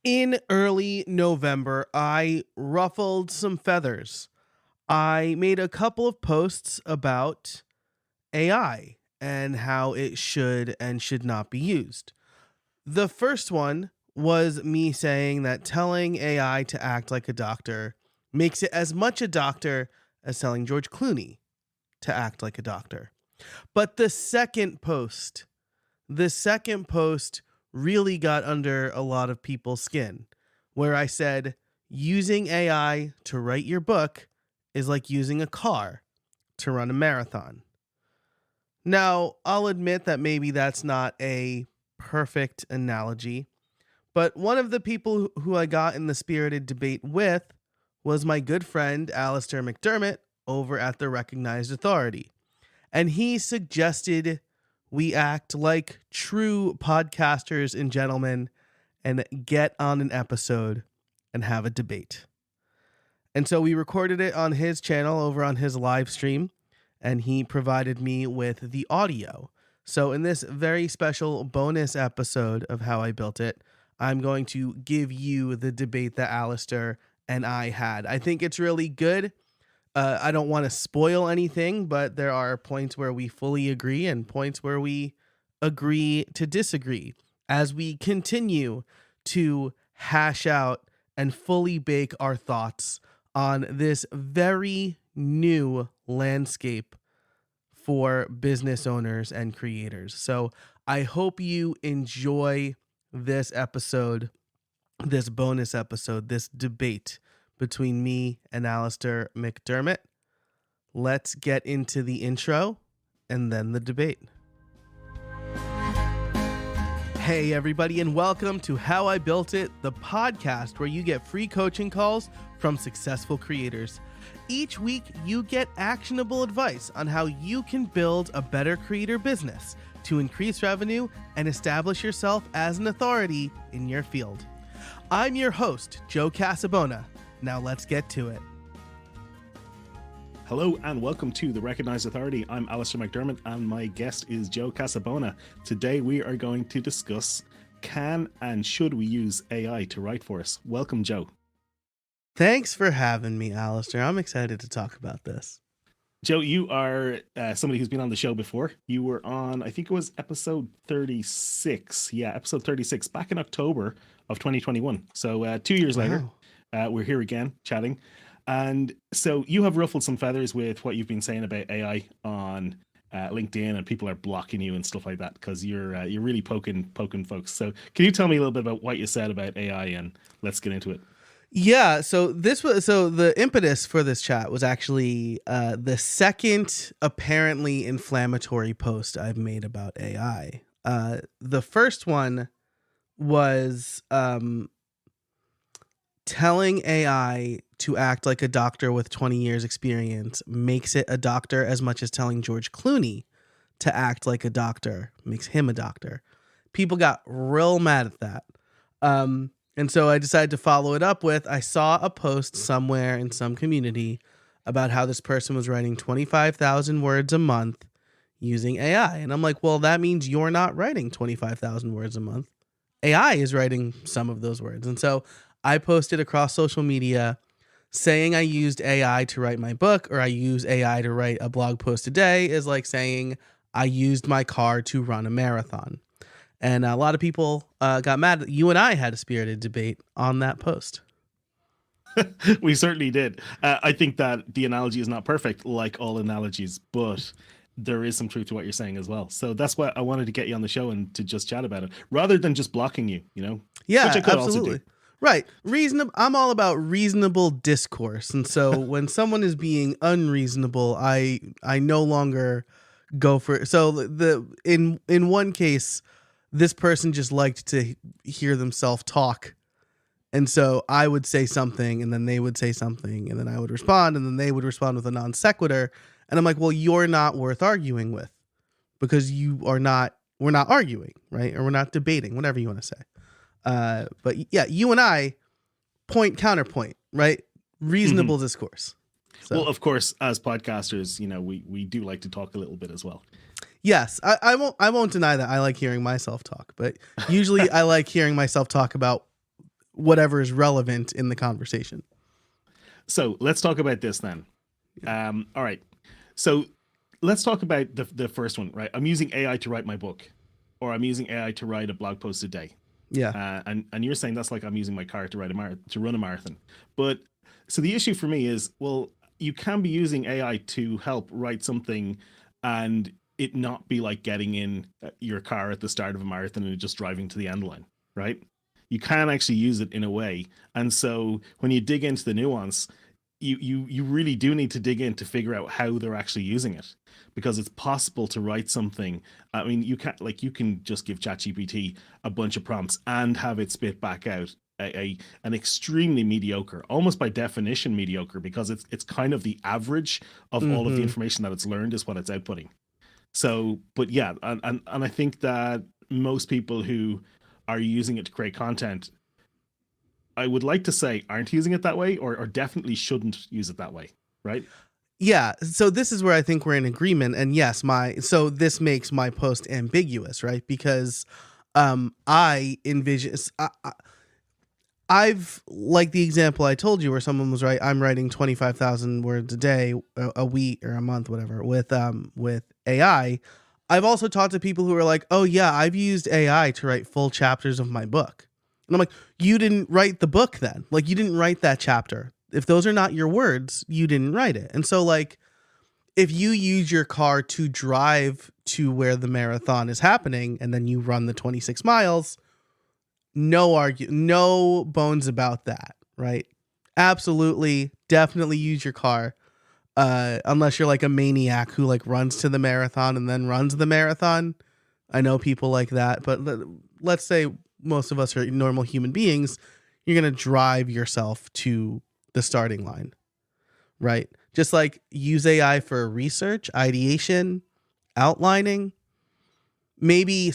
In early November, I ruffled some feathers. I made a couple of posts about AI and how it should and should not be used. The first one was me saying that telling AI to act like a doctor makes it as much a doctor as telling George Clooney to act like a doctor. But the second post really got under a lot of people's skin, where I said using AI to write your book is like using a car to run a marathon. Now, I'll admit that maybe that's not a perfect analogy, but one of the people who I got in the spirited debate with was my good friend Alastair MeDermott over at the Recognized Authority. And he suggested we act like true podcasters and gentlemen and get on an episode and have a debate. And so we recorded it on his channel over on his live stream, and he provided me with the audio. So in this very special bonus episode of How I Built It, I'm going to give you the debate that Alastair and I had. I think it's really good. I don't want to spoil anything, but there are points where we fully agree and points where we agree to disagree as we continue to hash out and fully bake our thoughts on this very new landscape for business owners and creators. So I hope you enjoy this episode, this bonus episode, this debate between me and Alastair MeDermott. Let's get into the intro and then the debate. Hey everybody, and welcome to How I Built It, the podcast where you get free coaching calls from successful creators. Each week, you get actionable advice on how you can build a better creator business to increase revenue and establish yourself as an authority in your field. I'm your host, Joe Casabona. Now let's get to it. Hello and welcome to the Recognized Authority. I'm Alastair MeDermott and my guest is Joe Casabona. Today we are going to discuss can and should we use AI to write for us. Welcome, Joe. Thanks for having me, Alastair. I'm excited to talk about this. Joe, you are somebody who's been on the show before. You were on, I think it was episode 36. Yeah, episode 36 back in October of 2021. So 2 years later. We're here again chatting. And so you have ruffled some feathers with what you've been saying about AI on LinkedIn, and people are blocking you and stuff like that because you're really poking folks. So can you tell me a little bit about what you said about AI, and let's get into it? Yeah, so the impetus for this chat was actually the second apparently inflammatory post I've made about AI. The first one was telling AI to act like a doctor with 20 years experience makes it a doctor as much as telling George Clooney to act like a doctor makes him a doctor. People got real mad at that. And so I decided to follow it up with, I saw a post somewhere in some community about how this person was writing 25,000 words a month using AI. And I'm like, well, that means you're not writing 25,000 words a month. AI is writing some of those words. And so I posted across social media saying I used AI to write my book, or I use AI to write a blog post a day, is like saying I used my car to run a marathon. And a lot of people got mad that you and I had a spirited debate on that post. We certainly did. I think that the analogy is not perfect, like all analogies, but there is some truth to what you're saying as well. So that's why I wanted to get you on the show and to just chat about it, rather than just blocking you, Yeah, which I could absolutely. also do. Right. I'm all about reasonable discourse. And so when someone is being unreasonable, I no longer go for it. So in one case, this person just liked to hear themselves talk. And so I would say something, and then they would say something, and then I would respond, and then they would respond with a non sequitur. And I'm like, well, you're not worth arguing with because we're not arguing, right? Or we're not debating, whatever you want to say. But yeah, you and I counterpoint, right? Reasonable discourse. So. Well, of course, as podcasters, we do like to talk a little bit as well. Yes, I won't deny that I like hearing myself talk, but usually I like hearing myself talk about whatever is relevant in the conversation. So let's talk about this then. All right. So let's talk about the first one, right? I'm using AI to write my book, or I'm using AI to write a blog post a day. Yeah. And you're saying that's like I'm using my car to run a marathon. But so the issue for me is, well, you can be using AI to help write something and it not be like getting in your car at the start of a marathon and just driving to the end line, right? You can actually use it in a way. And so when you dig into the nuance, you really do need to dig in to figure out how they're actually using it, because it's possible to write something. I mean, you can just give ChatGPT a bunch of prompts and have it spit back out an extremely mediocre, almost by definition mediocre, because it's kind of the average of all of the information that it's learned is what it's outputting. So, but yeah, and I think that most people who are using it to create content, I would like to say, aren't using it that way, or definitely shouldn't use it that way, right? Yeah. So this is where I think we're in agreement. And yes, so this makes my post ambiguous, right? Because I envision, I've, like the example I told you where someone was right, I'm writing 25,000 words a day, a week or a month, whatever, with AI. I've also talked to people who are like, oh yeah, I've used AI to write full chapters of my book. And I'm like, you didn't write the book then. Like, you didn't write that chapter. If those are not your words, you didn't write it. And so, like, if you use your car to drive to where the marathon is happening and then you run the 26 miles, no bones about that, right? Absolutely, definitely use your car. Unless you're like a maniac who like runs to the marathon and then runs the marathon. I know people like that, but let's say most of us are normal human beings. You're going to drive yourself to the starting line, right? Just like use AI for research, ideation, outlining, maybe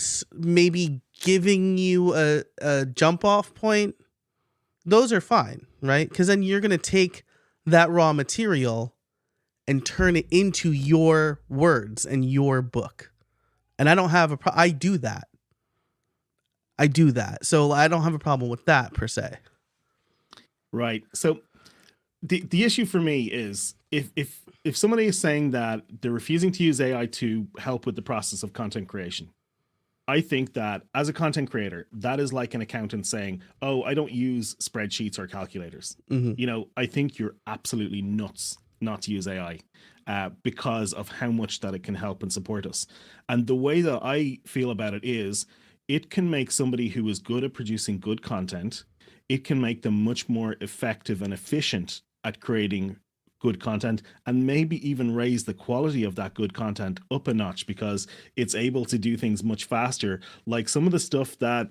giving you a jump off point. Those are fine, right? Because then you're going to take that raw material and turn it into your words and your book. And I don't have I do that. So I don't have a problem with that per se. Right. So the issue for me is if somebody is saying that they're refusing to use AI to help with the process of content creation, I think that as a content creator, that is like an accountant saying, oh, I don't use spreadsheets or calculators. I think you're absolutely nuts not to use AI because of how much that it can help and support us. And the way that I feel about it is it can make somebody who is good at producing good content, it can make them much more effective and efficient at creating good content, and maybe even raise the quality of that good content up a notch because it's able to do things much faster. Like some of the stuff that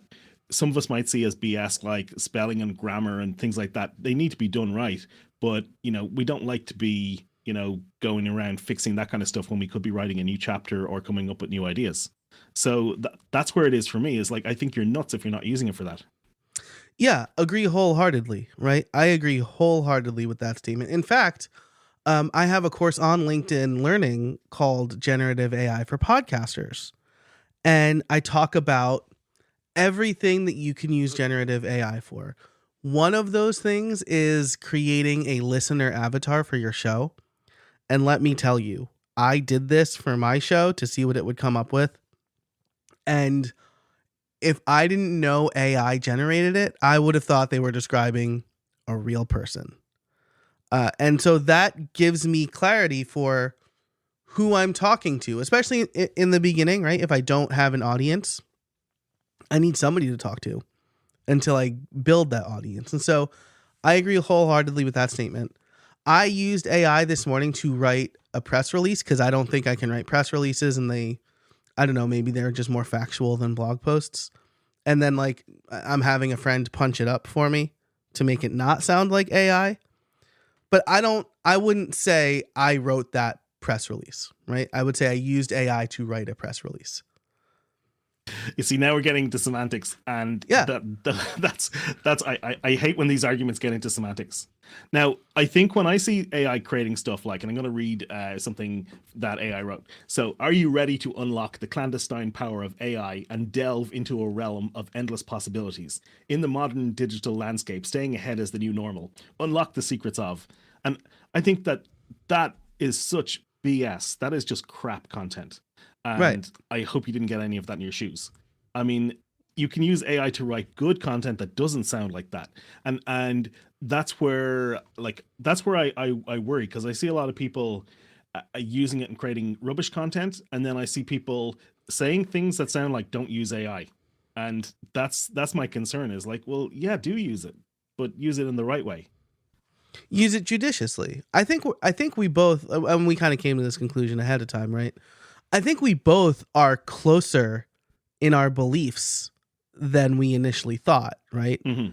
some of us might see as BS, like spelling and grammar and things like that, they need to be done right. But, we don't like to be, going around fixing that kind of stuff when we could be writing a new chapter or coming up with new ideas. So that's where it is for me, is like, I think you're nuts if you're not using it for that. Yeah, agree wholeheartedly, right? I agree wholeheartedly with that statement. In fact, I have a course on LinkedIn Learning called Generative AI for Podcasters. And I talk about everything that you can use generative AI for. One of those things is creating a listener avatar for your show. And let me tell you, I did this for my show to see what it would come up with. And if I didn't know AI generated it, I would have thought they were describing a real person. And so that gives me clarity for who I'm talking to, especially in the beginning, right? If I don't have an audience, I need somebody to talk to until I build that audience. And so I agree wholeheartedly with that statement. I used AI this morning to write a press release because I don't think I can write press releases, and I don't know, maybe they're just more factual than blog posts. And then like I'm having a friend punch it up for me to make it not sound like AI. But I wouldn't say I wrote that press release, right? I would say I used AI to write a press release. You see, now we're getting into semantics, and Yeah. that's I hate when these arguments get into semantics. Now, I think when I see AI creating stuff like, and I'm going to read something that AI wrote. So, are you ready to unlock the clandestine power of AI and delve into a realm of endless possibilities? In the modern digital landscape, staying ahead is the new normal. Unlock the secrets of. And I think that is such BS. That is just crap content. Right. And I hope you didn't get any of that in your shoes. I mean, you can use AI to write good content that doesn't sound like that, and that's where I worry, because I see a lot of people using it and creating rubbish content, and then I see people saying things that sound like don't use AI, and that's my concern. Is like, well, yeah, do use it, but use it in the right way. Use it judiciously. I think we both, and we kind of came to this conclusion ahead of time, right? I think we both are closer in our beliefs than we initially thought, right? Hmm.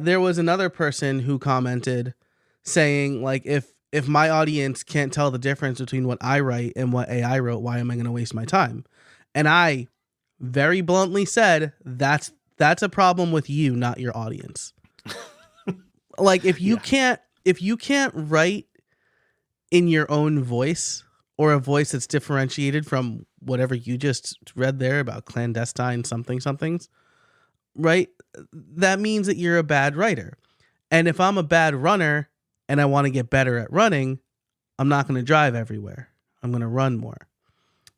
There was another person who commented saying, like, if my audience can't tell the difference between what I write and what AI wrote, why am I going to waste my time? And I very bluntly said, that's a problem with you, not your audience. Like, if you Yeah. can't write in your own voice, or a voice that's differentiated from whatever you just read there about clandestine somethings, right? That means that you're a bad writer. And if I'm a bad runner and I want to get better at running, I'm not going to drive everywhere. I'm going to run more.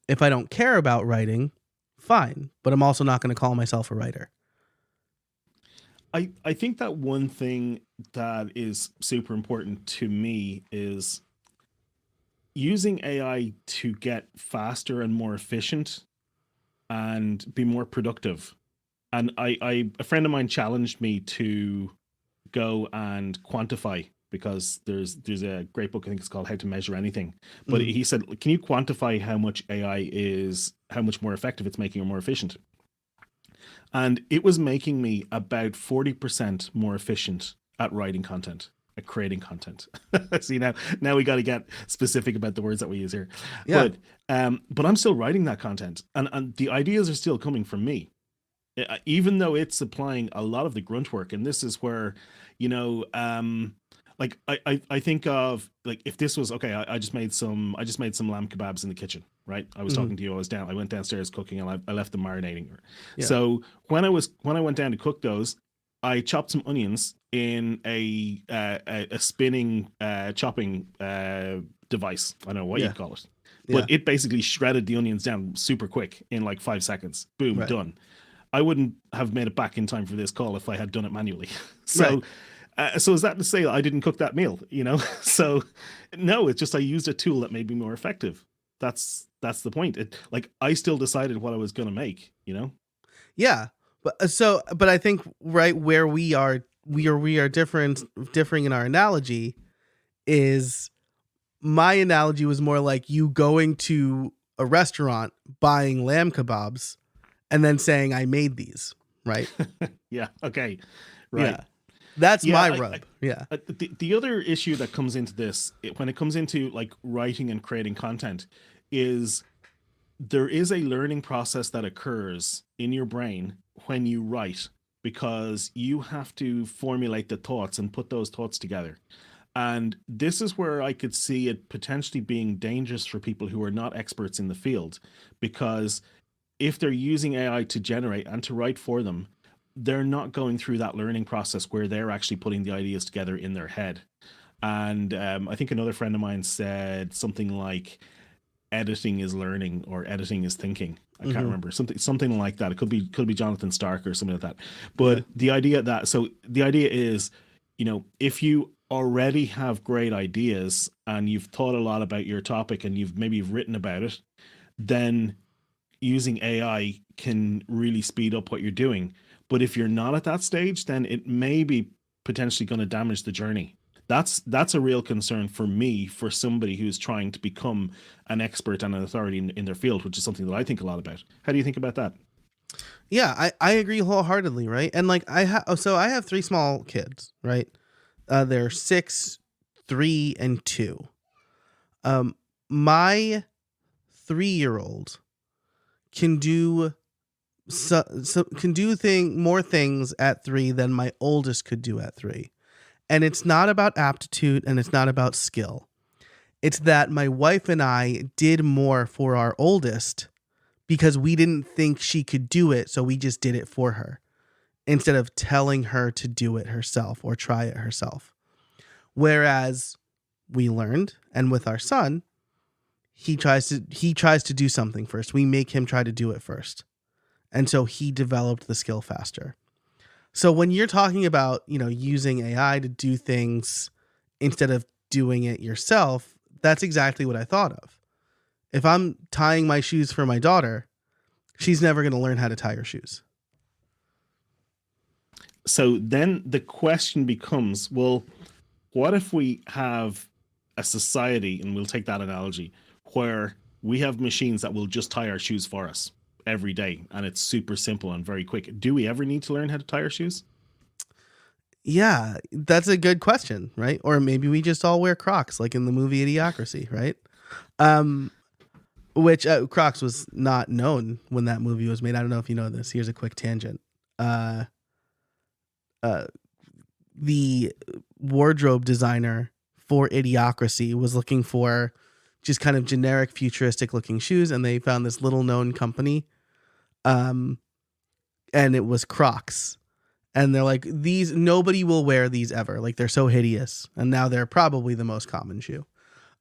If I don't care about writing, fine, but I'm also not going to call myself a writer. I think that one thing that is super important to me is using AI to get faster and more efficient and be more productive. And a friend of mine challenged me to go and quantify, because there's a great book, I think it's called How to Measure Anything. But Mm. he said, can you quantify how much AI is, how much more effective it's making or more efficient? And it was making me about 40% more efficient at writing content, at creating content. See, now we got to get specific about the words that we use here. Yeah. But I'm still writing that content, and the ideas are still coming from me, even though it's supplying a lot of the grunt work. And this is where, you know, like I think of, like, if this was okay, I just made some lamb kebabs in the kitchen, right? I was Mhm. talking to you, I went downstairs cooking, and I left them marinating. Yeah. So when I went down to cook those, I chopped some onions in a spinning chopping device. I don't know what Yeah. you'd call it, but Yeah. it basically shredded the onions down super quick in like 5 seconds. Boom, Right. done. I wouldn't have made it back in time for this call if I had done it manually. Right. So, so is that to say I didn't cook that meal? You know, so no, it's just I used a tool that made me more effective. That's the point. Like, I still decided what I was going to make. You know. Yeah. But I think right where we are differing in our analogy is, my analogy was more like you going to a restaurant, buying lamb kebabs, and then saying, I made these, right? Yeah. Okay. Right. Yeah. That's Yeah. my rub. Yeah. The other issue that comes into this, when it comes into like writing and creating content, is there is a learning process that occurs in your brain when you write, because you have to formulate the thoughts and put those thoughts together. And this is where I could see it potentially being dangerous for people who are not experts in the field, because if they're using AI to generate and to write for them, they're not going through that learning process where they're actually putting the ideas together in their head. And I think another friend of mine said something like, editing is learning or editing is thinking. I can't Mm-hmm. remember, something like that. It could be Jonathan Stark or something like that. Yeah. But the idea is, you know, if you already have great ideas and you've thought a lot about your topic and you've written about it, then using AI can really speed up what you're doing. But if you're not at that stage, then it may be potentially going to damage the journey. That's a real concern for me, for somebody who's trying to become an expert and an authority in their field, which is something that I think a lot about. How do you think about that? Yeah, I agree wholeheartedly, right? And like I have three small kids, right? They're 6, 3, and 2. My 3-year-old can do can do more things at 3 than my oldest could do at 3. And it's not about aptitude and it's not about skill. It's that my wife and I did more for our oldest because we didn't think she could do it, so we just did it for her instead of telling her to do it herself or try it herself. Whereas we learned, and with our son, he tries to do something first. We make him try to do it first. And so he developed the skill faster. So when you're talking about, using AI to do things instead of doing it yourself, that's exactly what I thought of. If I'm tying my shoes for my daughter, she's never going to learn how to tie her shoes. So then the question becomes, well, what if we have a society, and we'll take that analogy, where we have machines that will just tie our shoes for us every day, and it's super simple and very quick? Do we ever need to learn how to tie our shoes? Yeah, that's a good question, right? Or maybe we just all wear Crocs, like in the movie Idiocracy, right? Which Crocs was not known when that movie was made. I don't know if you know this. Here's a quick tangent. The wardrobe designer for Idiocracy was looking for just kind of generic futuristic looking shoes, and they found this little known company, and it was Crocs. And they're like, nobody will wear these ever. Like, they're so hideous. And now they're probably the most common shoe.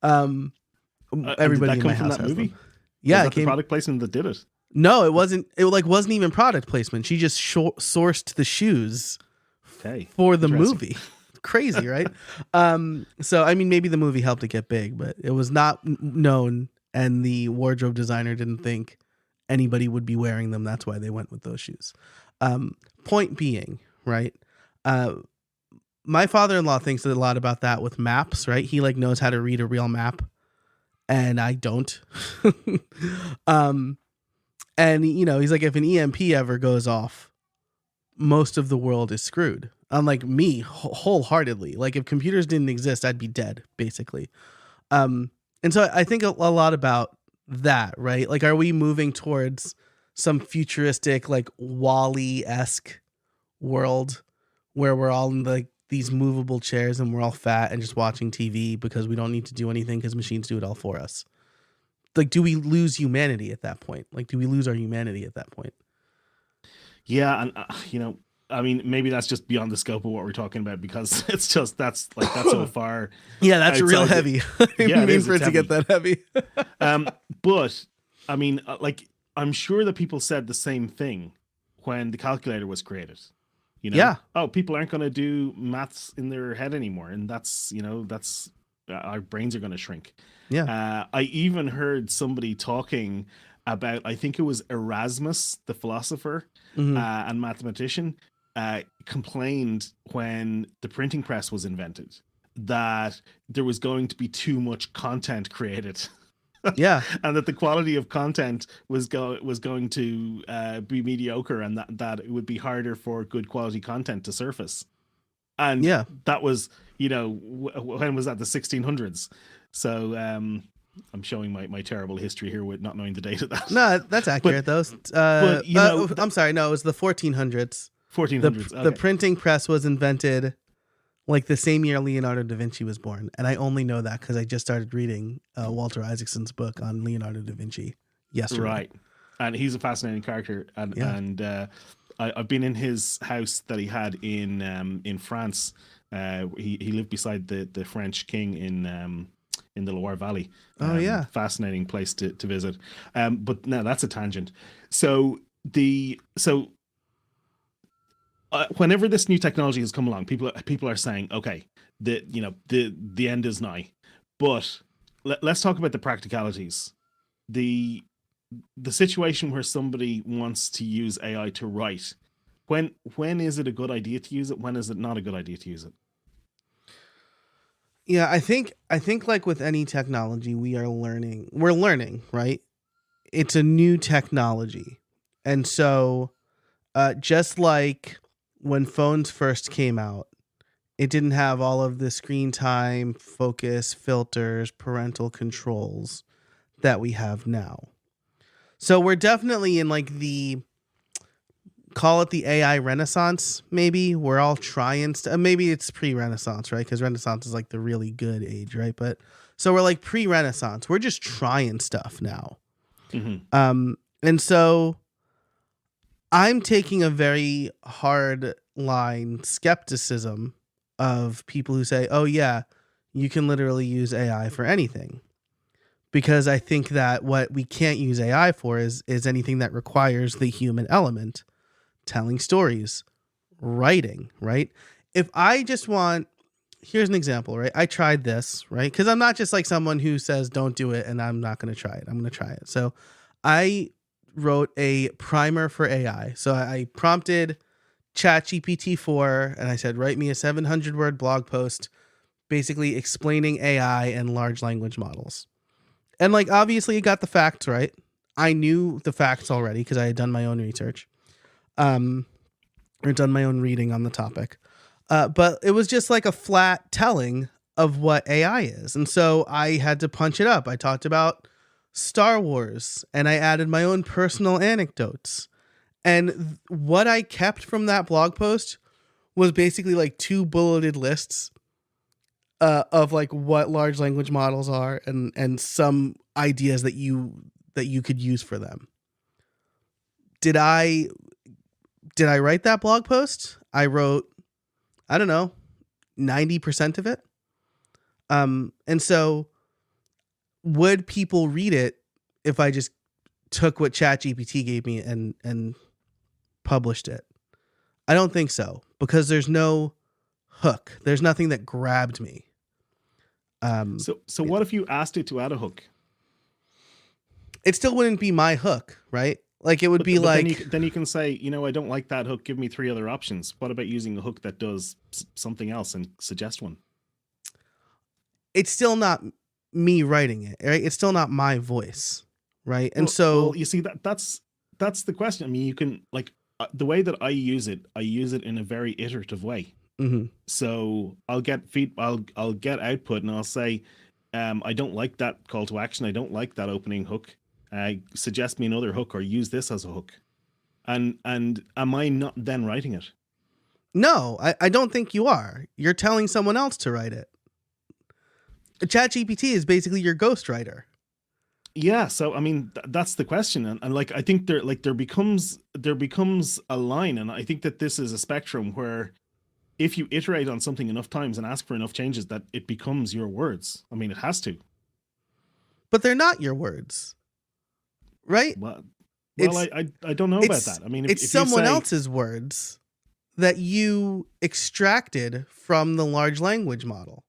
Everybody in my house has them. Yeah, was that the product placement that did it? No, it wasn't. It wasn't even product placement. She just sourced the shoes for the movie. Crazy, right? So I mean, maybe the movie helped it get big, but it was not known, and the wardrobe designer didn't think anybody would be wearing them. That's why they went with those shoes. Point being, right? My father-in-law thinks a lot about that with maps, right? He knows how to read a real map, and I don't. And he's like, if an EMP ever goes off, most of the world is screwed. Unlike me, wholeheartedly. Like, if computers didn't exist, I'd be dead, basically. And so I think a lot about that, right? Like, are we moving towards some futuristic, like Wall-E-esque world where we're all in these movable chairs and we're all fat and just watching TV because we don't need to do anything because machines do it all for us? Like, do we lose humanity at that point? Like, do we lose our humanity at that point? Yeah, and I mean, maybe that's just beyond the scope of what we're talking about, because it's just that's so far. Yeah, that's real heavy. Yeah, mean for it to get that heavy. But I mean, I'm sure that people said the same thing when the calculator was created. Yeah. Oh, people aren't going to do maths in their head anymore, and that's our brains are going to shrink. Yeah. I even heard somebody talking about, I think it was Erasmus, the philosopher and mathematician, complained when the printing press was invented that there was going to be too much content created. Yeah. And that the quality of content was going to be mediocre, and that it would be harder for good quality content to surface. And yeah, that was, when was that? The 1600s. So I'm showing my terrible history here with not knowing the date of that. No, that's accurate, though. I'm sorry. No, it was the 1400s. 1400s. The printing press was invented like the same year Leonardo da Vinci was born. And I only know that because I just started reading Walter Isaacson's book on Leonardo da Vinci yesterday. Right. And he's a fascinating character. And I've been in his house that he had in France. He lived beside the French king in the Loire Valley. Oh, yeah. Fascinating place to visit. But no, that's a tangent. So whenever this new technology has come along, people are saying, okay, the end is nigh. But let's talk about the practicalities. The situation where somebody wants to use AI to write, when is it a good idea to use it? When is it not a good idea to use it? Yeah, I think like with any technology, we're learning, right? It's a new technology. And so just like when phones first came out, it didn't have all of the screen time, focus, filters, parental controls that we have now. So we're definitely in like the call it the AI Renaissance. Maybe we're all trying. Maybe it's pre-Renaissance, right? Because Renaissance is like the really good age, right? But so we're like pre-Renaissance. We're just trying stuff now. And so I'm taking a very hard line skepticism of people who say, "Oh yeah, you can literally use AI for anything." Because I think that what we can't use AI for is anything that requires the human element, telling stories, writing, right? If I just want, here's an example, right? I tried this, right? Because I'm not just like someone who says don't do it and I'm not going to try it. I'm going to try it. So I wrote a primer for AI. So I prompted ChatGPT 4 and I said, write me a 700 word blog post basically explaining AI and large language models. And like, obviously it got the facts right. I knew the facts already because I had done my own research, or done my own reading on the topic. But it was just like a flat telling of what AI is. And so I had to punch it up. I talked about Star Wars and I added my own personal anecdotes. And what I kept from that blog post was basically like 2 bulleted lists of like what large language models are and some ideas that you could use for them. Did I write that blog post? I wrote, I don't know, 90% of it. And so would people read it if I just took what ChatGPT gave me and published it? I don't think so, because there's no hook. There's nothing that grabbed me. So what if you asked it to add a hook? It still wouldn't be my hook, right? Like it would be like... Then you can say, I don't like that hook. Give me 3 other options. What about using a hook that does something else and suggest one? It's still not me writing it, right? It's still not my voice, right? And so... you see, that's the question. I mean, you can, like, the way that I use it in a very iterative way. Mm-hmm. So I'll get I'll get output and I'll say, I don't like that call to action. I don't like that opening hook. Suggest me another hook or use this as a hook. And am I not then writing it? No, I don't think you are. You're telling someone else to write it. ChatGPT is basically your ghostwriter. Yeah, so I mean that's the question, and like I think there becomes a line, and I think that this is a spectrum where if you iterate on something enough times and ask for enough changes, that it becomes your words. I mean, it has to. But they're not your words, right? Well, I don't know about that. I mean, it's someone else's words that you extracted from the large language model.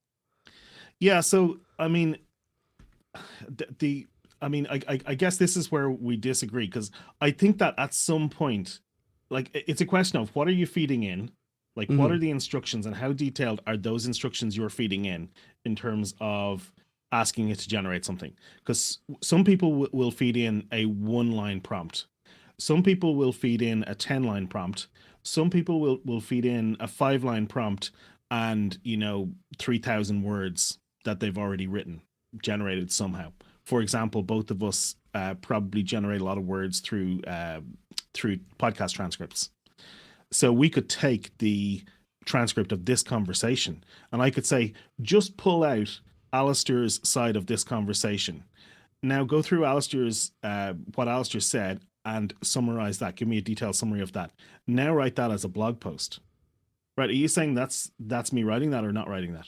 Yeah, so I mean, I guess this is where we disagree, because I think that at some point, like, it's a question of what are you feeding in? Like, what are the instructions and how detailed are those instructions you're feeding in terms of asking it to generate something? Because some people will feed in a 1-line prompt. Some people will feed in a 10-line prompt. Some people will feed in a 5-line prompt and, 3,000 words that they've already written, generated somehow. For example, both of us probably generate a lot of words through podcast transcripts. So we could take the transcript of this conversation and I could say, just pull out Alastair's side of this conversation. Now go through Alastair's, what Alastair said and summarize that. Give me a detailed summary of that. Now write that as a blog post. Right. Are you saying that's me writing that or not writing that?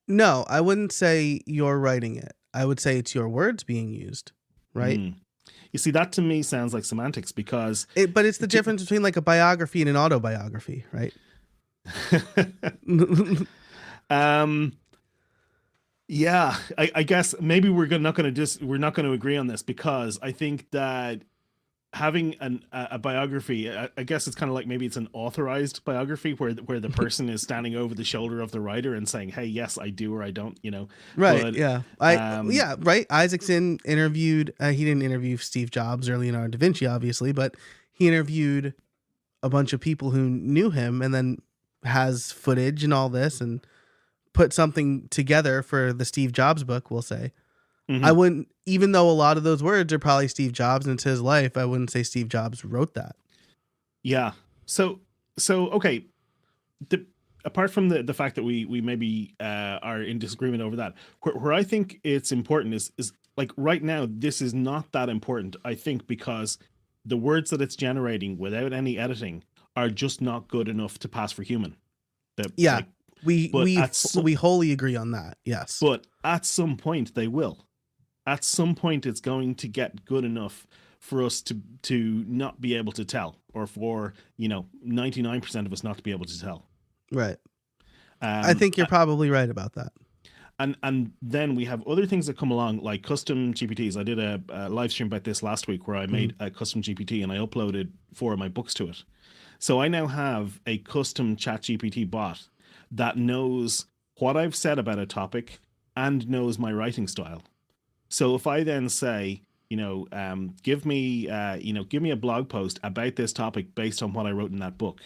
No, I wouldn't say you're writing it. I would say it's your words being used, right? You see, that to me sounds like semantics, because... But it's the difference between like a biography and an autobiography, right? Yeah, I guess maybe we're not going to agree on this, because I think that having a biography, I guess it's kind of like, maybe it's an authorized biography where the person is standing over the shoulder of the writer and saying, hey, yes, I do, or I don't, Right. But, yeah. Right. Isaacson interviewed, he didn't interview Steve Jobs or Leonardo da Vinci, obviously, but he interviewed a bunch of people who knew him and then has footage and all this and put something together for the Steve Jobs book, we'll say. I Hmm. wouldn't, even though a lot of those words are probably Steve Jobs and it's his life, I wouldn't say Steve Jobs wrote that. Yeah. So okay. The, apart from the fact that we maybe are in disagreement over that, where I think it's important is like right now this is not that important. I think because the words that it's generating without any editing are just not good enough to pass for human. That Yeah, like, we but we at some we wholly agree on that. Yes. but at some point they will. At some point it's going to get good enough for us to not be able to tell, or for 99% of us not to be able to tell. Right. I Um, think you're probably right about that. and then we have other things that come along like custom GPTs. I did a live stream about this last week where I Mhm. made a custom GPT and I uploaded 4 of my books to it. So I now have a custom ChatGPT bot that knows what I've said about a topic and knows my writing style. So if I then say, give me a blog post about this topic based on what I wrote in that book,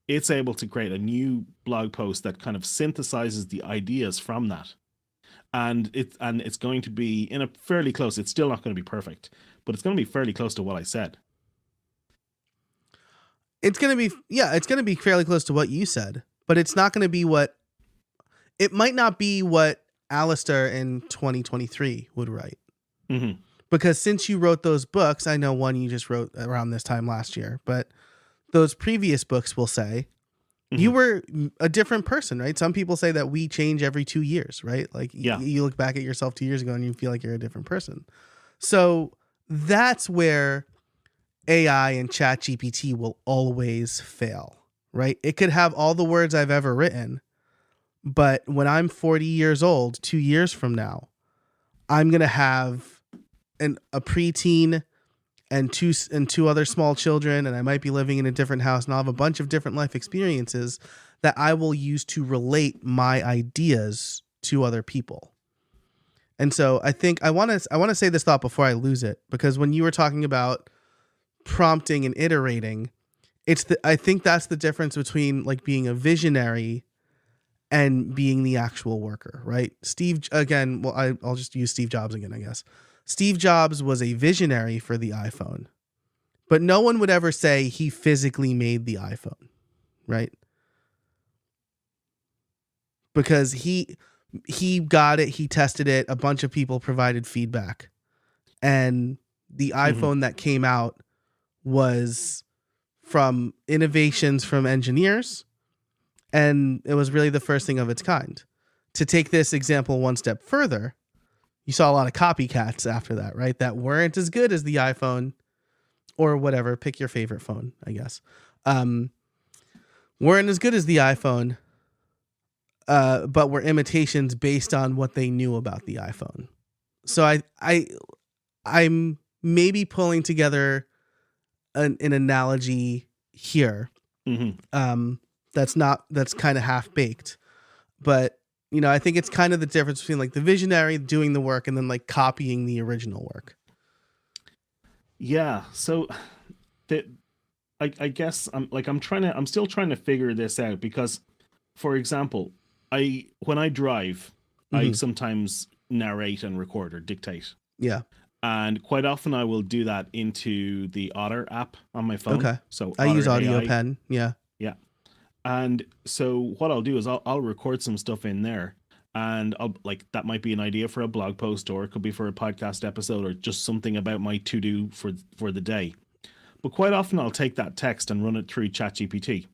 it's able to create a new blog post that kind of synthesizes the ideas from that. And it's going to be in a fairly close, it's still not going to be perfect, but it's going to be fairly close to what I said. It's going to be, yeah, it's going to be fairly close to what you said, but it's not going to be what, it might not be what Alastair in 2023 would write. Hmm. Because since you wrote those books, I know one you just wrote around this time last year, but those previous books will say you Hmm. were a different person, right? Some people say that we change every 2 years, right? Like Yeah. you look back at yourself 2 years ago and you feel like you're a different person. So that's where AI and ChatGPT will always fail, right? It could have all the words I've ever written, but when I'm 40 years old, 2 years from now, I'm going to have a preteen and two other small children, and I might be living in a different house, and I'll have a bunch of different life experiences that I will use to relate my ideas to other people. And so I think I want to say this thought before I lose it, because when you were talking about prompting and iterating, I think that's the difference between like being a visionary and being the actual worker, right? I'll just use Steve Jobs again, I guess. Steve Jobs was a visionary for the iPhone, but no one would ever say he physically made the iPhone, right? Because he got it, he tested it, a bunch of people provided feedback, and the Hmm. iPhone that came out was from innovations from engineers, and it was really the first thing of its kind. To take this example one step further, you saw a lot of copycats after that, right? That weren't as good as the iPhone or whatever. Pick your favorite phone, I guess. Um, weren't as good as the iPhone, but were imitations based on what they knew about the iPhone. So I'm maybe pulling together an analogy here. Hmm. Um, that's kind of half baked, but I think it's kind of the difference between like the visionary doing the work and then like copying the original work. Yeah. So that I guess I'm still trying to figure this out because, for example, I when I drive, I Hmm. sometimes narrate and record or dictate. Yeah. And quite often I will do that into the Otter app on my phone. Okay. So I use Otter Audio AI. Pen. Yeah. Yeah. And so what I'll do is I'll record some stuff in there, and I'll like that might be an idea for a blog post, or it could be for a podcast episode, or just something about my to do for the day. But quite often I'll take that text and run it through ChatGPT,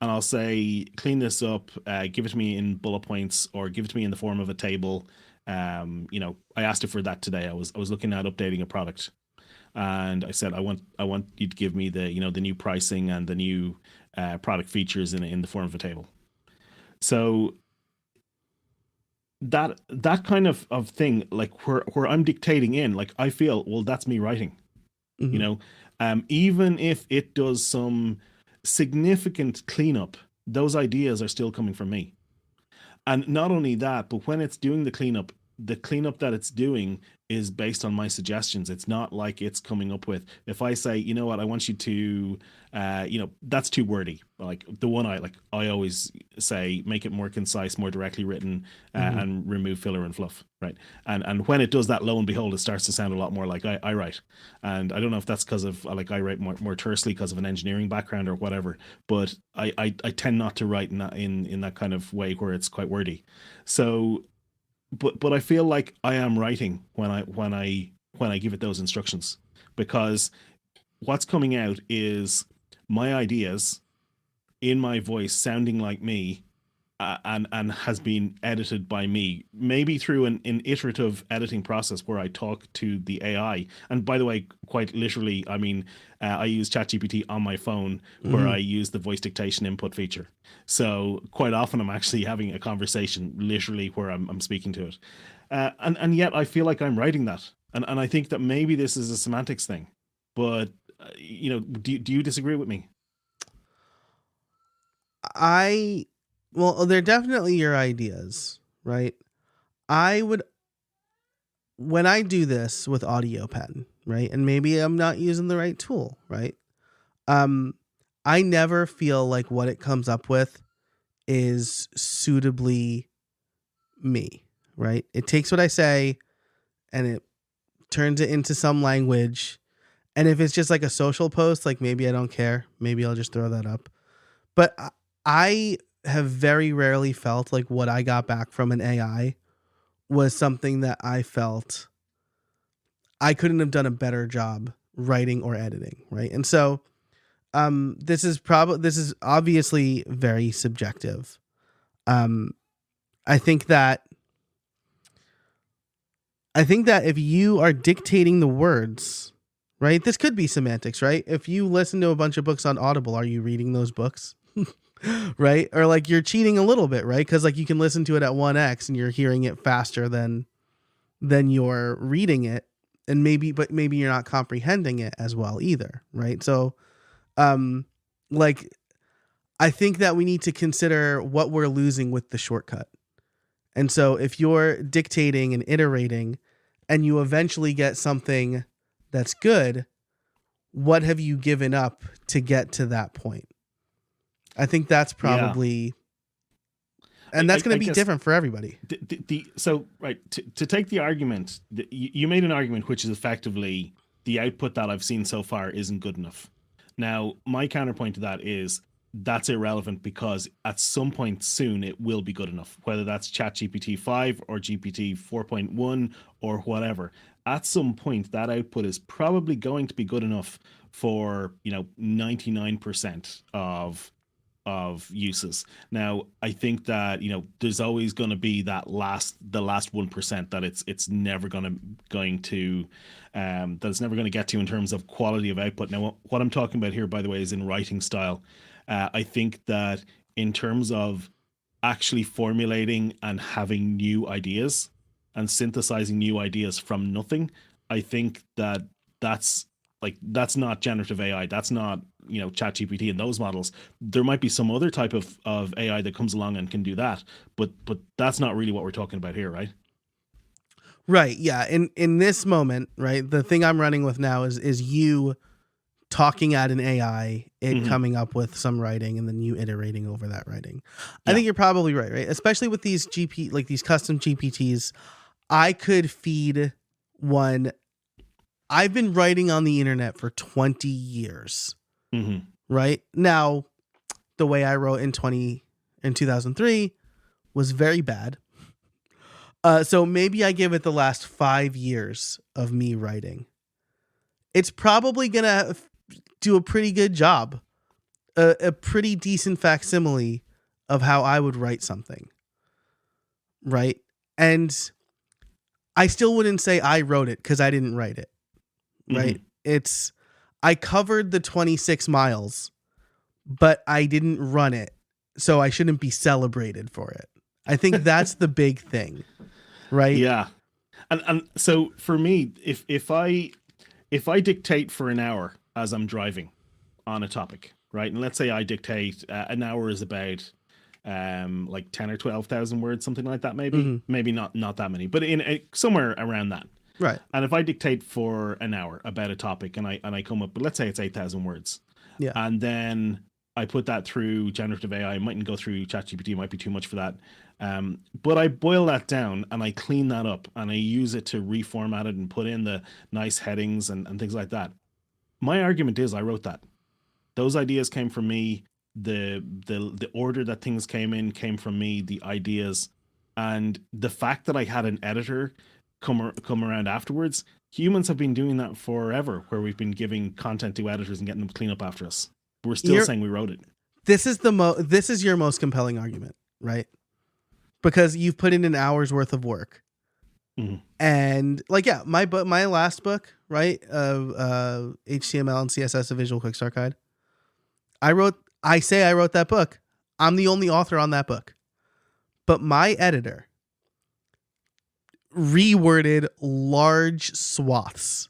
and I'll say, clean this up, give it to me in bullet points, or give it to me in the form of a table. I asked it for that today. I was looking at updating a product, and I said I want you to give me the new pricing and the new product features in the form of a table. So that kind of thing, like where I'm dictating in, like I feel, well, that's me writing. You Hmm. know, even if it does some significant cleanup, those ideas are still coming from me. And not only that, but when it's doing the cleanup that it's doing is based on my suggestions. It's not like it's coming up with, if I say, you know what, I want you to, that's too wordy. Like the one I always say, make it more concise, more directly written, Hmm. and remove filler and fluff, right? And when it does that, lo and behold, it starts to sound a lot more like I write. And I don't know if that's because of like I write more tersely because of an engineering background or whatever, but I tend not to write in that kind of way where it's quite wordy. So but I feel like I am writing when I give it those instructions, because what's coming out is my ideas in my voice sounding like me, and has been edited by me, maybe through an iterative editing process where I talk to the AI. And by the way, quite literally, I mean, I use ChatGPT on my phone where I Hmm. use the voice dictation input feature. So quite often I'm actually having a conversation literally where I'm speaking to it. And yet I feel like I'm writing that. And I think that maybe this is a semantics thing. But, do you disagree with me? I, well, they're definitely your ideas, right? I would, when I do this with audio pen, right? And maybe I'm not using the right tool, right? Um, I never feel like what it comes up with is suitably me, right? It takes what I say and it turns it into some language. And if it's just like a social post, like maybe I don't care. Maybe I'll just throw that up. But I have very rarely felt like what I got back from an AI was something that I felt I couldn't have done a better job writing or editing, right? And so this is obviously very subjective. Um I think that if you are dictating the words, right? This could be semantics, right? If you listen to a bunch of books on Audible, are you reading those books? Right? Or like you're cheating a little bit, right? Cuz like you can listen to it at 1x and you're hearing it faster than you're reading it, and maybe you're not comprehending it as well either, right? So um like I think that we need to consider what we're losing with the shortcut. And so if you're dictating and iterating and you eventually get something that's good, what have you given up to get to that point? I think that's Yeah. probably, I, and that's I, going to I be guess different for everybody. so right, to take the argument, you made an argument which is effectively the output that I've seen so far isn't good enough. Now my counterpoint to that is that's irrelevant, because at some point soon it will be good enough, whether that's ChatGPT 5 or GPT 4.1 or whatever. At some point that output is probably going to be good enough for 99% of uses. Now, I think that there's always going to be the last 1% that it's never going to that it's never going to get to in terms of quality of output. Now, what I'm talking about here, by the way, is in writing style. I think that in terms of actually formulating and having new ideas and synthesizing new ideas from nothing, I think that that's that's not generative AI. That's not ChatGPT and those models. There might be some other type of AI that comes along and can do that, but that's not really what we're talking about here, right? Right. Yeah. In this moment, right, the thing I'm running with now is you talking at an AI, it Hmm. coming up with some writing, and then you iterating over that writing. I Yeah. think you're probably right, right? Especially with these like these custom GPTs, I could feed one. I've been writing on the internet for 20 years, Hmm. right? Now, the way I wrote in 2003 was very bad. So maybe I give it the last 5 years of me writing. It's probably gonna do a pretty good job, a pretty decent facsimile of how I would write something, right? And I still wouldn't say I wrote it because I didn't write it, right? Hmm. It's I covered the 26 miles, but I didn't run it, so I shouldn't be celebrated for it. I think that's the big thing, right? Yeah. And so for me, if I dictate for an hour as I'm driving on a topic, right? And let's say I dictate, an hour is about like 10 or 12,000 words, something like that, maybe Hmm. not that many, but in somewhere around that. Right. And if I dictate for an hour about a topic and I come up, but let's say it's 8,000 words, Yeah. and then I put that through generative AI. I mightn't go through ChatGPT, it might be too much for that. But I boil that down and I clean that up and I use it to reformat it and put in the nice headings and things like that. My argument is I wrote that. Those ideas came from me. The order that things came from me, the ideas. And the fact that I had an editor come around afterwards, humans have been doing that forever, where we've been giving content to editors and getting them to clean up after us. We're still saying we wrote it. This is your most compelling argument, right? Because you've put in an hour's worth of work. Mm-hmm. And like, yeah, my last book, right, of HTML and CSS, a visual quick start guide. I wrote that book. I'm the only author on that book. But my editor reworded large swaths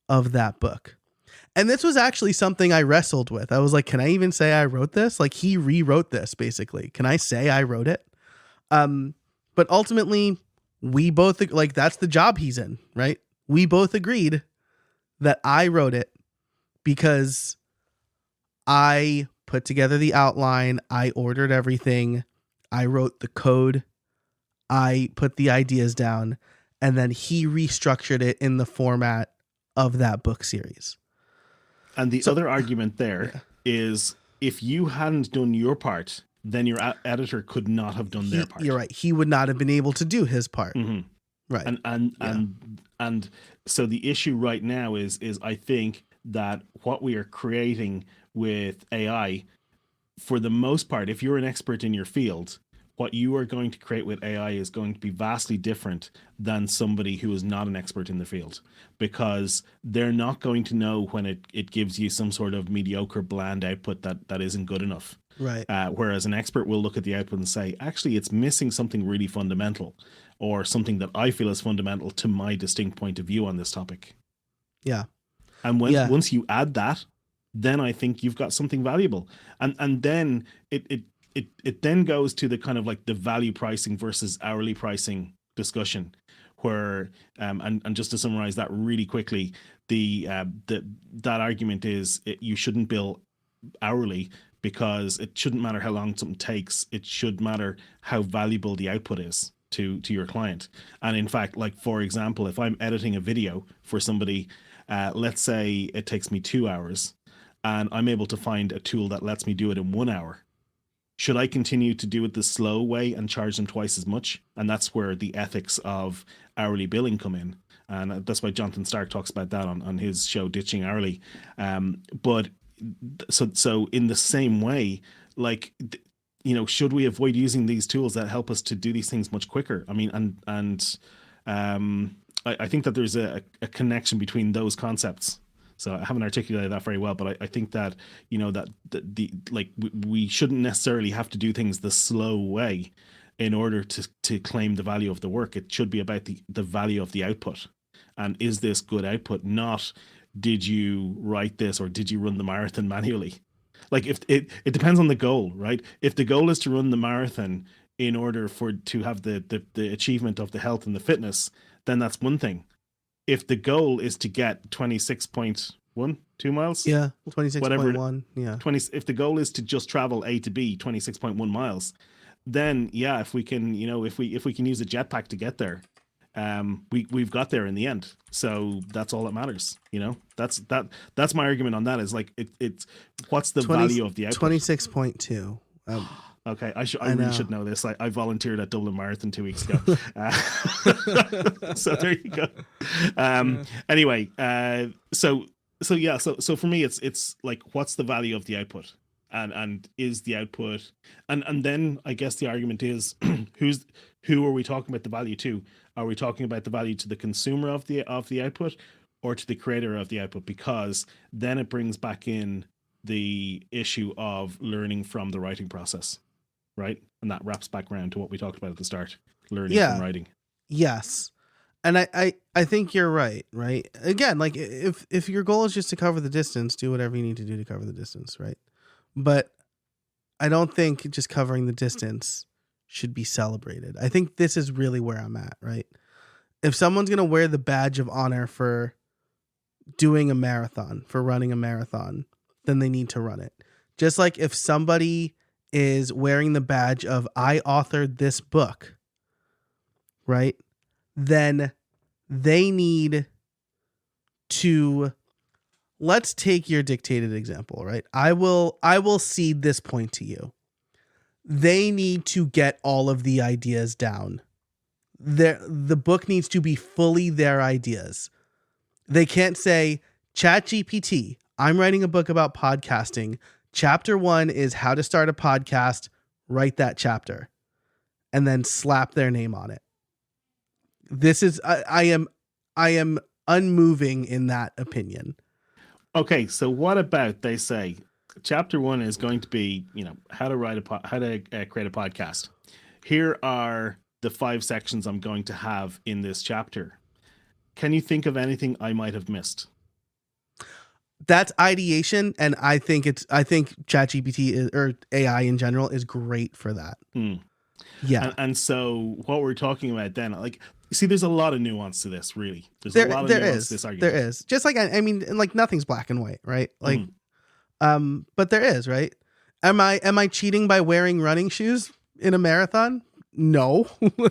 of that book. And this was actually something I wrestled with. I was like, can I even say I wrote this? Like, he rewrote this, basically. Can I say I wrote it? But ultimately, we both, like, that's the job he's in, right? We both agreed that I wrote it because I put together the outline, I ordered everything, I wrote the code, I put the ideas down, and then he restructured it in the format of that book series. And the other argument there is if you hadn't done your part, then your editor could not have done their part. You're right. He would not have been able to do his part. Mm-hmm. Right. And so the issue right now is I think that what we are creating with AI, for the most part, if you're an expert in your field, what you are going to create with AI is going to be vastly different than somebody who is not an expert in the field, because they're not going to know when it gives you some sort of mediocre, bland output that isn't good enough. Right. Whereas an expert will look at the output and say, actually, it's missing something really fundamental, or something that I feel is fundamental to my distinct point of view on this topic. Yeah. And once you add that, then I think you've got something valuable. And then it then goes to the kind of like the value pricing versus hourly pricing discussion, where and just to summarize that really quickly, that argument is you shouldn't bill hourly, because it shouldn't matter how long something takes. It should matter how valuable the output is to your client. And in fact, like, for example, if I'm editing a video for somebody, let's say it takes me 2 hours and I'm able to find a tool that lets me do it in 1 hour. Should I continue to do it the slow way and charge them twice as much? And that's where the ethics of hourly billing come in. And that's why Jonathan Stark talks about that on his show, Ditching Hourly. But so in the same way, like, should we avoid using these tools that help us to do these things much quicker? I mean, I think that there's a connection between those concepts. So I haven't articulated that very well, but I think that, that we shouldn't necessarily have to do things the slow way in order to claim the value of the work. It should be about the value of the output. And is this good output? Not, did you write this or did you run the marathon manually? Like, if it depends on the goal, right? If the goal is to run the marathon in order to have the achievement of the health and the fitness, then that's one thing. If the goal is to get 26.1, 2 miles? Yeah, 26.1. Yeah. If the goal is to just travel A to B, 26.1 miles, then yeah, if we can, if we can use a jetpack to get there, we've got there in the end. So that's all that matters. That's my argument on that, is like, it's what's the value of the output? 26.2. Okay, I really should know this. I volunteered at Dublin Marathon 2 weeks ago. So there you go. Anyway, so for me, it's like, what's the value of the output? And is the output, and then I guess the argument is, who are we talking about the value to? Are we talking about the value to the consumer of the output, or to the creator of the output? Because then it brings back in the issue of learning from the writing process, right? And that wraps back around to what we talked about at the start, learning from writing. Yes. And I think you're right? Again, like, if your goal is just to cover the distance, do whatever you need to do to cover the distance, right? But I don't think just covering the distance should be celebrated. I think this is really where I'm at, right? if someone's going to wear the badge of honor for doing a marathon, for running a marathon, then they need to run it. Just like if somebody is wearing the badge of I authored this book, right? Then they need to, let's take your dictated example, right? I will cede this point to you. They need to get all of the ideas down. The book needs to be fully their ideas. They can't say, ChatGPT, I'm writing a book about podcasting. Chapter 1 is how to start a podcast. Write that chapter. And then slap their name on it. This is, I am unmoving in that opinion. Okay, so what about they say chapter 1 is going to be, how to create a podcast. Here are the 5 sections I'm going to have in this chapter. Can you think of anything I might have missed? That's ideation, and I think ChatGPT or AI in general is great for that. Yeah, and so what we're talking about then, like, see, there's a lot of nuance to this. Really, there's a lot of nuance to this argument. There is, just like I mean, like nothing's black and white, right? Like, but there is, right? Am I cheating by wearing running shoes in a marathon? No,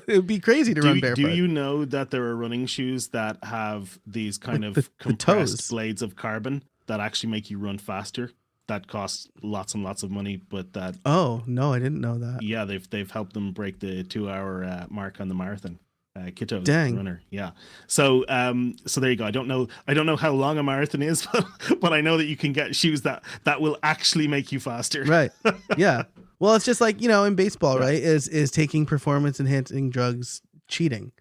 it'd be crazy to run barefoot. Do you know that there are running shoes that have these kind of compressed blades of carbon that actually make you run faster? That cost lots and lots of money, but that. Oh no, I didn't know that. Yeah, they've helped them break the 2-hour mark on the marathon. Kito, Dang. runner, yeah. So there you go. I don't know how long a marathon is, but I know that you can get shoes that will actually make you faster. Right. Yeah. Well, it's just like, in baseball, right? Is taking performance enhancing drugs cheating?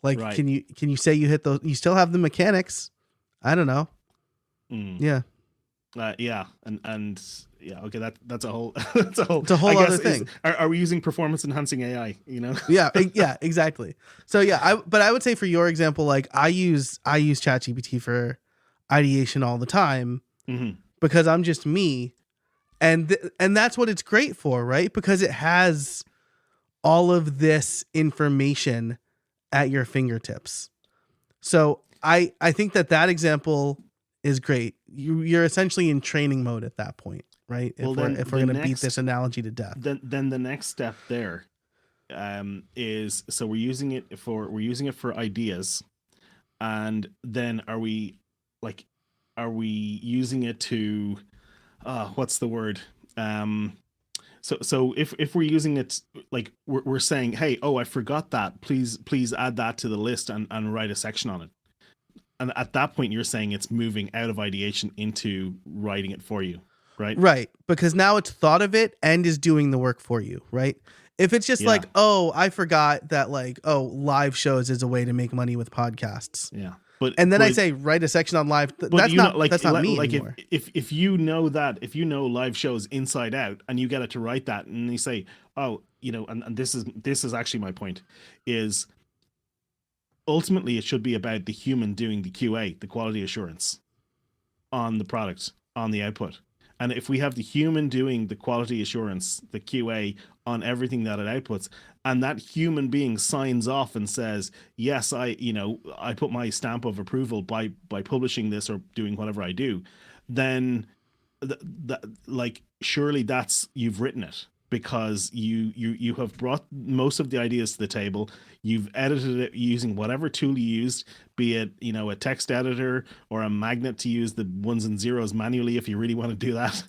Like, right. Can you say you hit those? You still have the mechanics. I don't know. Yeah. Yeah. And yeah. Okay. That's a whole other thing. Are we using performance enhancing AI? Yeah. Yeah. Exactly. So yeah. But I would say for your example, like I use ChatGPT for ideation all the time because I'm just me. And that's what it's great for, right? Because it has all of this information at your fingertips. So I think that example is great. You're essentially in training mode at that point, right? If we're going to beat this analogy to death. Then the next step there is, so we're using it for ideas, and then are we using it to what's the word? So if we're using it, like we're saying, hey, I forgot that. Please add that to the list and write a section on it. And at that point, you're saying it's moving out of ideation into writing it for you, right? Right, because now it's thought of it and is doing the work for you, right? If it's just like, I forgot that, like, live shows is a way to make money with podcasts. Yeah. And then I say write a section on live. That's not me anymore. If you know live shows inside out, and you get it to write that, and you say, and this is actually my point, is ultimately it should be about the human doing the QA, the quality assurance on the product, on the output. And if we have the human doing the quality assurance, the QA on everything that it outputs, and that human being signs off and says, yes, I put my stamp of approval by publishing this or doing whatever I do, then surely that's, you've written it, because you have brought most of the ideas to the table. You've edited it using whatever tool you used, be it, a text editor or a magnet to use the ones and zeros manually if you really want to do that,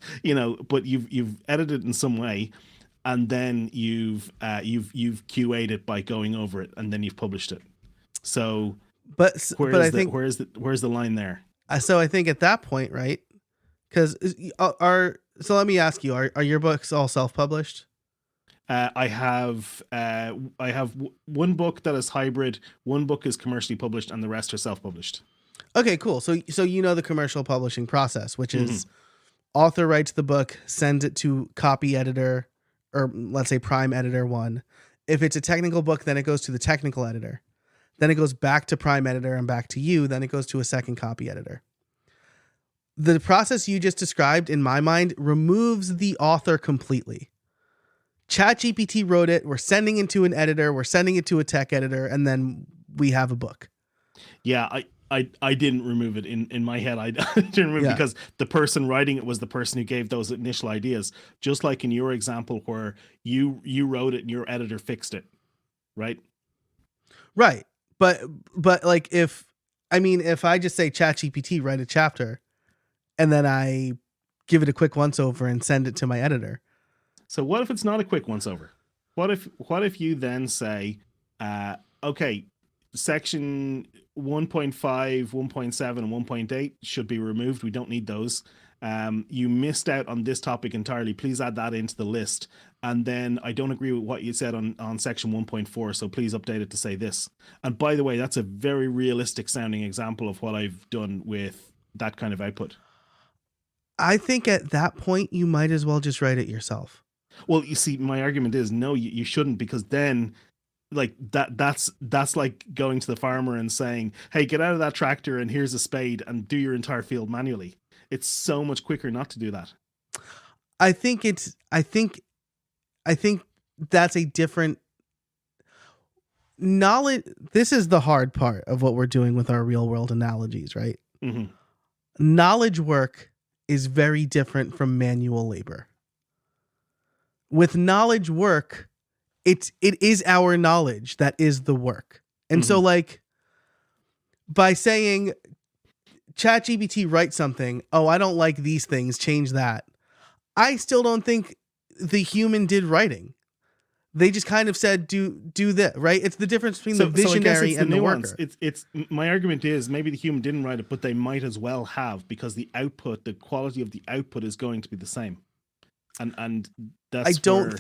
but you've edited it in some way, and then you've QA'd it by going over it, and then you've published it. So where's the line there? So I think at that point, right? Because so let me ask you, are your books all self-published? I have one book that is hybrid, one book is commercially published, and the rest are self-published. Okay, cool. So the commercial publishing process, which is author writes the book, sends it to copy editor, or let's say prime editor 1. If it's a technical book, then it goes to the technical editor. Then it goes back to prime editor and back to you. Then it goes to a second copy editor. The process you just described, in my mind, removes the author completely. ChatGPT wrote it. We're sending it to an editor. We're sending it to a tech editor. And then we have a book. Yeah, I didn't remove it in my head. I didn't remove it Yeah. because the person writing it was the person who gave those initial ideas. Just like in your example where you wrote it and your editor fixed it, right? Right. But like if I just say ChatGPT, write a chapter, and then I give it a quick once over and send it to my editor. So what if it's not a quick once over? What if you then say, okay, section 1.5, 1.7, and 1.8 should be removed. We don't need those. You missed out on this topic entirely. Please add that into the list. And then I don't agree with what you said on section 1.4. So please update it to say this. And by the way, that's a very realistic sounding example of what I've done with that kind of output. I think at that point you might as well just write it yourself. Well, you see, my argument is no, you shouldn't, because then like that's like going to the farmer and saying, hey, get out of that tractor and here's a spade and do your entire field manually. It's so much quicker not to do that. I think that's a different knowledge. This is the hard part of what we're doing with our real world analogies, right? Mm-hmm. Knowledge work is very different from manual labor. With knowledge work, it is our knowledge that is the work. And so like by saying ChatGPT write something, oh, I don't like these things, change that. I still don't think the human did writing. They just kind of said, do that, right? It's the difference between the visionary and the worker. It's my argument is maybe the human didn't write it, but they might as well have, because the output, the quality of the output is going to be the same. And that's I don't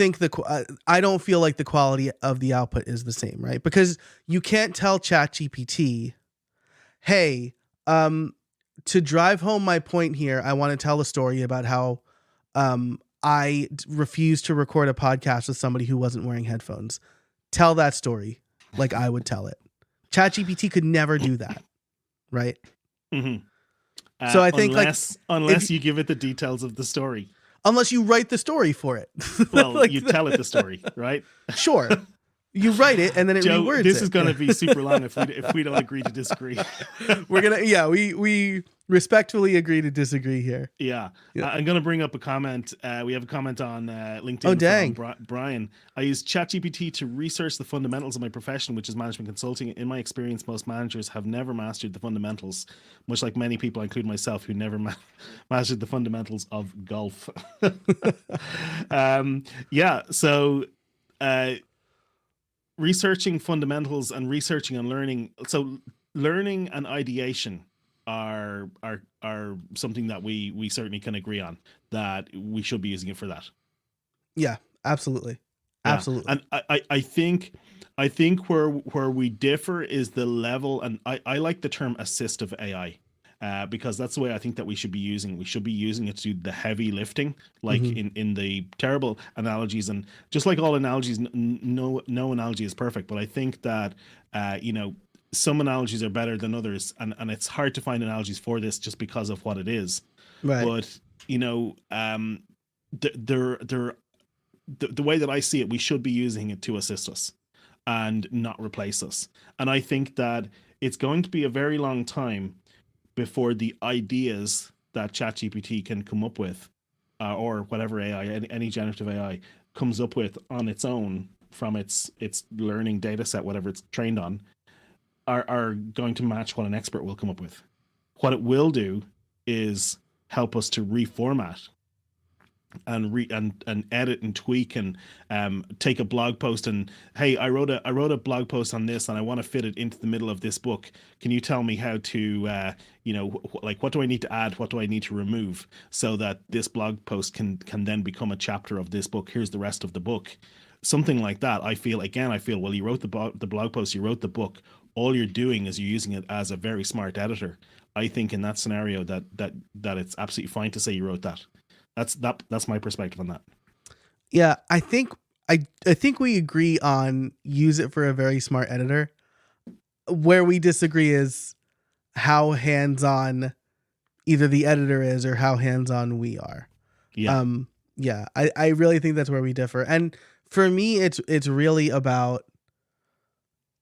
feel like the quality of the output is the same, right? Because you can't tell ChatGPT, hey, to drive home my point here, I want to tell a story about how I refused to record a podcast with somebody who wasn't wearing headphones. Tell that story like I would tell it. ChatGPT could never do that, right? Mm-hmm. So I think unless you give it the details of the story. Unless you write the story for it. Well, like you tell it the story, right? Sure. You write it and then it Joe, rewords this it. is going to be super long if we don't agree to disagree. We respectfully agree to disagree here. Yeah. I'm going to bring up a comment. We have a comment on LinkedIn from Brian. I use ChatGPT to research the fundamentals of my profession, which is management consulting. In my experience, most managers have never mastered the fundamentals, much like many people, including myself, who never mastered the fundamentals of golf. So researching fundamentals and researching and learning. So learning and ideation are something that we certainly can agree on, that we should be using it for that. Yeah, absolutely. Yeah. Absolutely. And I think where we differ is the level, and I like the term assistive AI. Because that's the way I think that we should be using it. We should be using it to do the heavy lifting, like in the terrible analogies. And just like all analogies, no analogy is perfect. But I think that, some analogies are better than others. And it's hard to find analogies for this just because of what it is. Right. But, the way that I see it, we should be using it to assist us and not replace us. And I think that it's going to be a very long time before the ideas that ChatGPT can come up with, or whatever AI, any generative AI comes up with on its own from its learning data set, whatever it's trained on, are going to match what an expert will come up with. What it will do is help us to reformat and edit and tweak and take a blog post and, hey, I wrote a blog post on this and I want to fit it into the middle of this book. Can you tell me how to what do I need to add, what do I need to remove, so that this blog post can then become a chapter of this book? Here's the rest of the book. Something like that. I feel well, you wrote the blog post, you wrote the book, all you're doing is you're using it as a very smart editor. I think in that scenario that it's absolutely fine to say you wrote that. That's my perspective on that. Yeah, I think we agree on use it for a very smart editor. Where we disagree is how hands-on either the editor is or how hands-on we are. Yeah. I really think that's where we differ. And for me, it's really about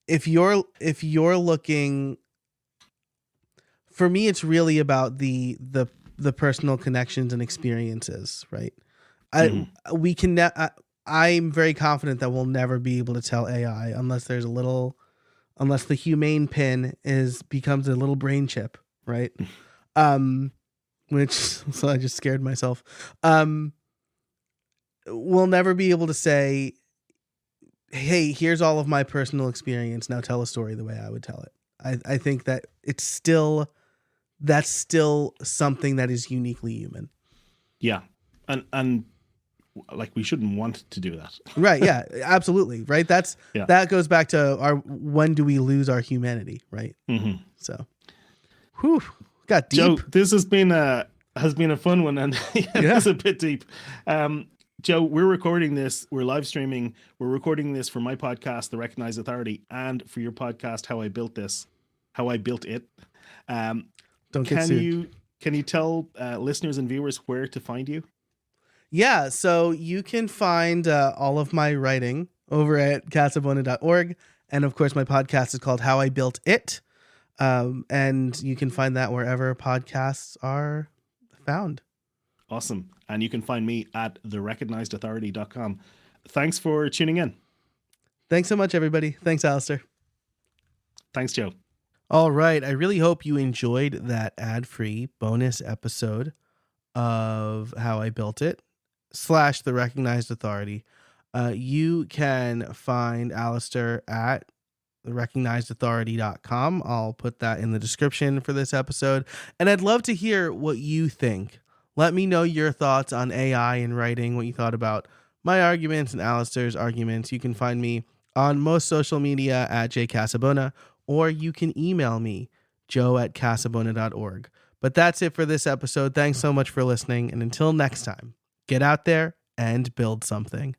if you're looking, for me, it's really about the personal connections and experiences, right? We can. I'm very confident that we'll never be able to tell AI unless unless the humane pin becomes a little brain chip, right? So I just scared myself. We'll never be able to say, hey, here's all of my personal experience. Now tell a story the way I would tell it. I think that that's still something that is uniquely human. Yeah. And like, we shouldn't want to do that. Right. Yeah, absolutely. Right. That goes back to when do we lose our humanity? Right. Mm-hmm. So, whew, got deep. Joe, this has been a fun one, and it's a bit deep. Joe, we're recording this. We're live streaming. We're recording this for my podcast, The Recognized Authority, and for your podcast, How I Built It. Don't get sued. Can you tell listeners and viewers where to find you? Yeah, so you can find all of my writing over at casabona.org. And of course, my podcast is called How I Built It. And you can find that wherever podcasts are found. Awesome. And you can find me at therecognizedauthority.com. Thanks for tuning in. Thanks so much, everybody. Thanks, Alastair. Thanks, Joe. All right. I really hope you enjoyed that ad-free bonus episode of How I Built It / The Recognized Authority. You can find Alastair at therecognizedauthority.com. I'll put that in the description for this episode. And I'd love to hear what you think. Let me know your thoughts on AI and writing, what you thought about my arguments and Alastair's arguments. You can find me on most social media at jcasabona, or you can email me, joe@casabona.org. But that's it for this episode. Thanks so much for listening. And until next time, get out there and build something.